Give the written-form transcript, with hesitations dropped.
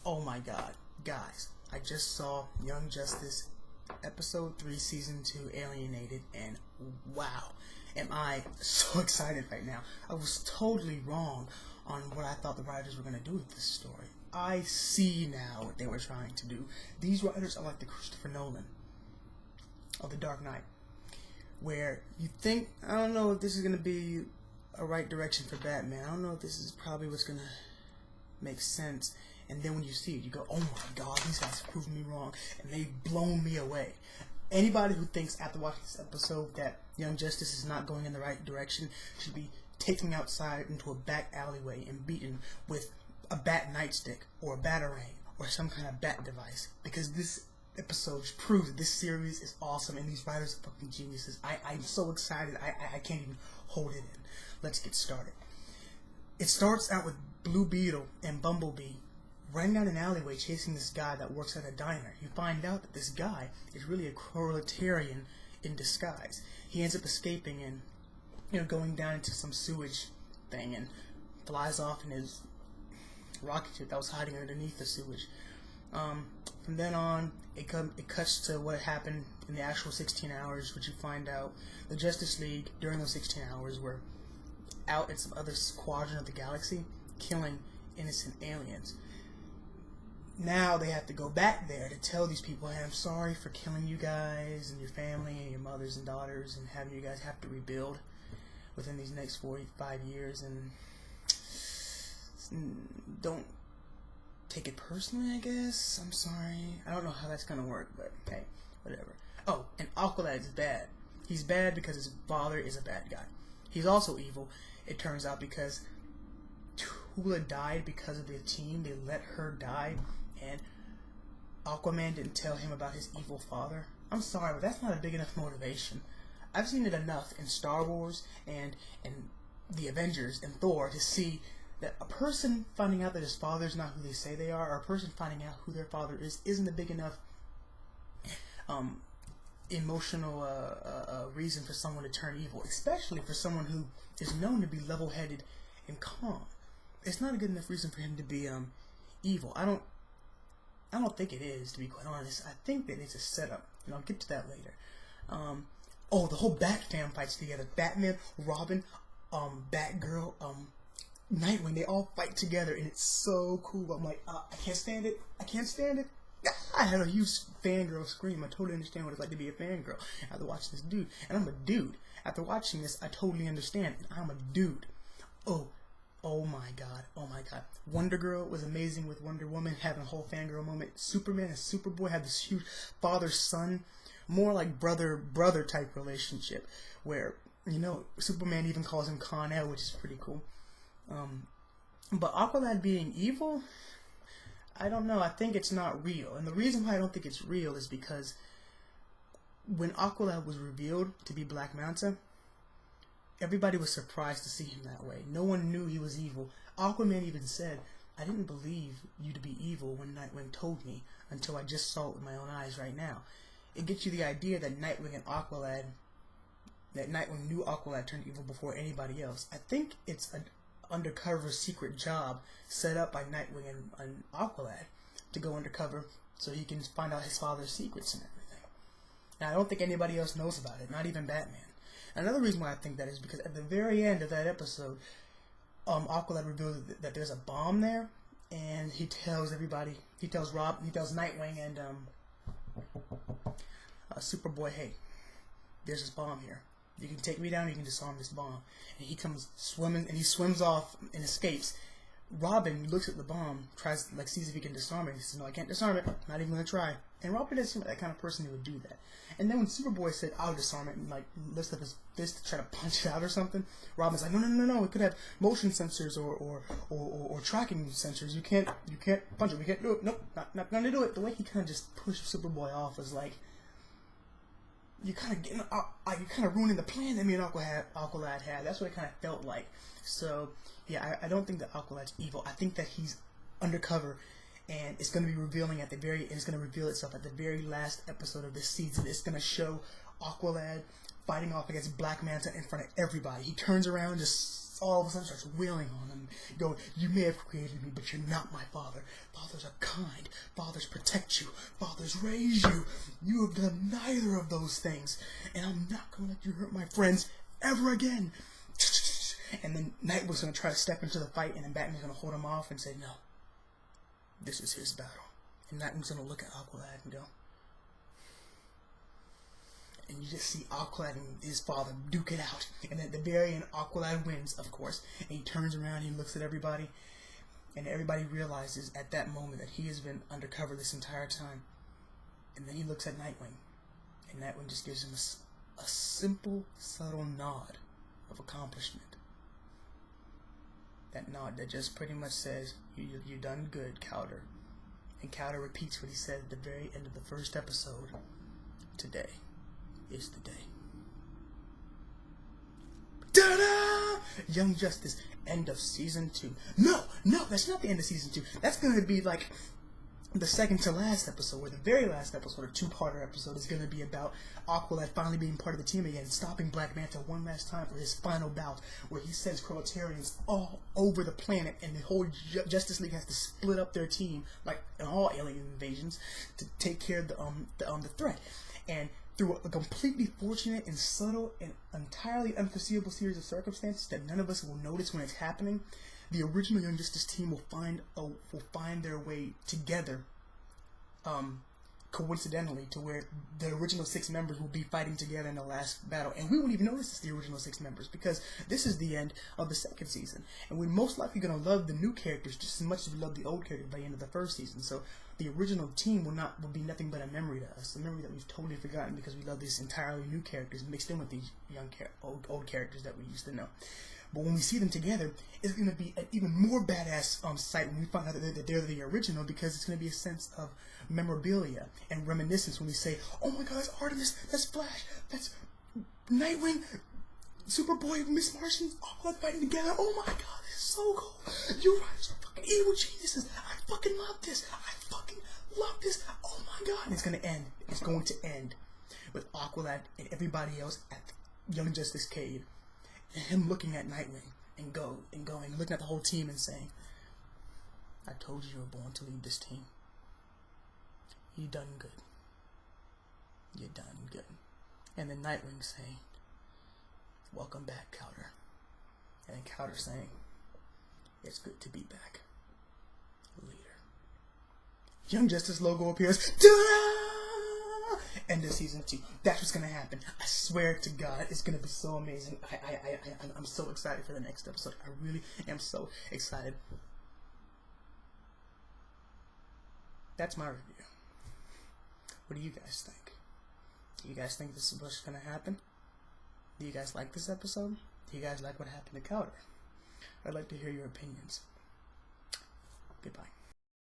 Oh my god, guys, I just saw Young Justice episode 3 season 2 Alienated, and wow, am I so excited right now. I was totally wrong on what I thought the writers were going to do with this story. I see now what they were trying to do. These writers are like the Christopher Nolan of The Dark Knight, where you think, I don't know if this is going to be a right direction for Batman. I don't know if this is probably what's going to make sense. And then when you see it, you go, oh my god, these guys have proven me wrong, and they've blown me away. Anybody who thinks after watching this episode that Young Justice is not going in the right direction should be taken outside into a back alleyway and beaten with a bat nightstick or a batarang or some kind of bat device, because this episode proves that this series is awesome and these writers are fucking geniuses. I'm so excited, I can't even hold it in. Let's get started. It starts out with Blue Beetle and Bumblebee running down an alleyway chasing this guy that works at a diner. You find out that this guy is really a proletarian in disguise. He ends up escaping and going down into some sewage thing and flies off in his rocket ship that was hiding underneath the sewage. From then on, it cuts to what happened in the actual 16 hours, which you find out the Justice League during those 16 hours were out in some other quadrant of the galaxy killing innocent aliens. Now they have to go back there to tell these people, hey, I'm sorry for killing you guys and your family and your mothers and daughters and having you guys have to rebuild within these next 45 years, and don't take it personally, I guess. I'm sorry. I don't know how that's gonna work, but hey, whatever. Oh, and Aqualad is bad. He's bad because his father is a bad guy. He's also evil, it turns out, because Tula died because of the team. They let her die, and Aquaman didn't tell him about his evil father. I'm sorry, but that's not a big enough motivation. I've seen it enough in Star Wars and the Avengers and Thor to see that a person finding out that his father's not who they say they are, or a person finding out who their father is, isn't a big enough emotional reason for someone to turn evil, especially for someone who is known to be level-headed and calm. It's not a good enough reason for him to be evil. I don't think it is, to be quite honest. I think that it's a setup, and I'll get to that later. Oh, the whole Bat fam fights together. Batman, Robin, Batgirl, Nightwing, they all fight together, and it's so cool. I'm like, I can't stand it. I can't stand it. I had a huge fangirl scream. I totally understand what it's like to be a fangirl after watching this dude. And I'm a dude. After watching this, I totally understand. And I'm a dude. Oh my god. Oh my god. Wonder Girl was amazing with Wonder Woman, having a whole fangirl moment. Superman and Superboy have this huge father-son, more like brother type relationship, where, Superman even calls him Con-El, which is pretty cool. But Aqualad being evil, I don't know. I think it's not real. And the reason why I don't think it's real is because when Aqualad was revealed to be Black Manta, everybody was surprised to see him that way. No one knew he was evil. Aquaman even said, I didn't believe you to be evil when Nightwing told me until I just saw it with my own eyes right now. It gets you the idea that Nightwing knew Aqualad turned evil before anybody else. I think it's an undercover secret job set up by Nightwing and Aqualad to go undercover so he can find out his father's secrets and everything. Now, I don't think anybody else knows about it, not even Batman. Another reason why I think that is because at the very end of that episode, Aqualad reveals that there's a bomb there, and he tells everybody, he tells Nightwing and Superboy, hey, there's this bomb here. You can take me down, you can disarm this bomb. And he comes swimming, and he swims off and escapes. Robin looks at the bomb, sees if he can disarm it. He says, no, I can't disarm it. Not even going to try. And Robin doesn't seem like that kind of person who would do that. And then when Superboy said, I'll disarm it, and lifts up his fist to try to punch it out or something, Robin's like, no, it could have motion sensors or tracking sensors. You can't punch it. We can't do it. Nope, not going to do it. The way he kind of just pushed Superboy off was like, you're kind of ruining the plan that me and Aqualad had. That's what it kind of felt like. So, yeah, I don't think that Aqualad's evil. I think that he's undercover, and it's going to be revealing it's going to reveal itself at the very last episode of this season. It's going to show Aqualad fighting off against Black Manta in front of everybody. He turns around, just all of a sudden starts wailing on him, going, "You may have created me, but you're not my father. Fathers are kind. Fathers protect you. Fathers raise you. You have done neither of those things, and I'm not going to let you hurt my friends ever again." And then Nightwing's going to try to step into the fight, and then Batman's going to hold him off and say, "No, this is his battle." And Nightwing's going to look at Aqualad and go, and you just see Aqualad and his father duke it out. And at the very end, Aqualad wins, of course. And he turns around, he looks at everybody, and everybody realizes at that moment that he has been undercover this entire time. And then he looks at Nightwing, and Nightwing just gives him a simple, subtle nod of accomplishment. That nod that just pretty much says, you done good, Cowder. And Cowder repeats what he said at the very end of the first episode. Today is the day. Ta-da! Young Justice, end of season 2. No, that's not the end of season 2. That's going to be like the second to last episode, where the very last episode, a two-parter episode, is going to be about Aqualad finally being part of the team again, stopping Black Manta one last time for his final bout, where he sends proletarians all over the planet, and the whole Justice League has to split up their team, like in all alien invasions, to take care of the threat. And through a completely fortunate and subtle and entirely unforeseeable series of circumstances that none of us will notice when it's happening, the original Young Justice team will find their way together, coincidentally, to where the original 6 members will be fighting together in the last battle, and we won't even notice it's the original 6 members, because this is the end of the second season, and we're most likely going to love the new characters just as much as we love the old characters by the end of the first season. So the original team will be nothing but a memory to us, a memory that we've totally forgotten because we love these entirely new characters mixed in with these old characters that we used to know. But when we see them together, it's going to be an even more badass sight when we find out that they're the original, because it's going to be a sense of memorabilia and reminiscence when we say, "Oh my God, that's Artemis, that's Flash, that's Nightwing, Superboy, Miss Martian, all fighting together. Oh my God, this is so cool. You guys are fucking evil geniuses. I fucking love this. I fucking love this. Oh my God." And it's going to end. It's going to end with Aqualad and everybody else at the Young Justice Cave. And him looking at Nightwing and going, looking at the whole team and saying, "I told you you were born to lead this team. You done good. You done good." And then Nightwing saying, "Welcome back, Cowder." And then Cowder saying, "It's good to be back, leader." Young Justice logo appears. Ta-da! End of season 2. That's what's gonna happen. I swear to God, it's gonna be so amazing. I'm so excited for the next episode. I really am so excited. That's my review. What do you guys think? Do you guys think this is what's gonna happen? Do you guys like this episode? Do you guys like what happened to Cowder? I'd like to hear your opinions. Goodbye.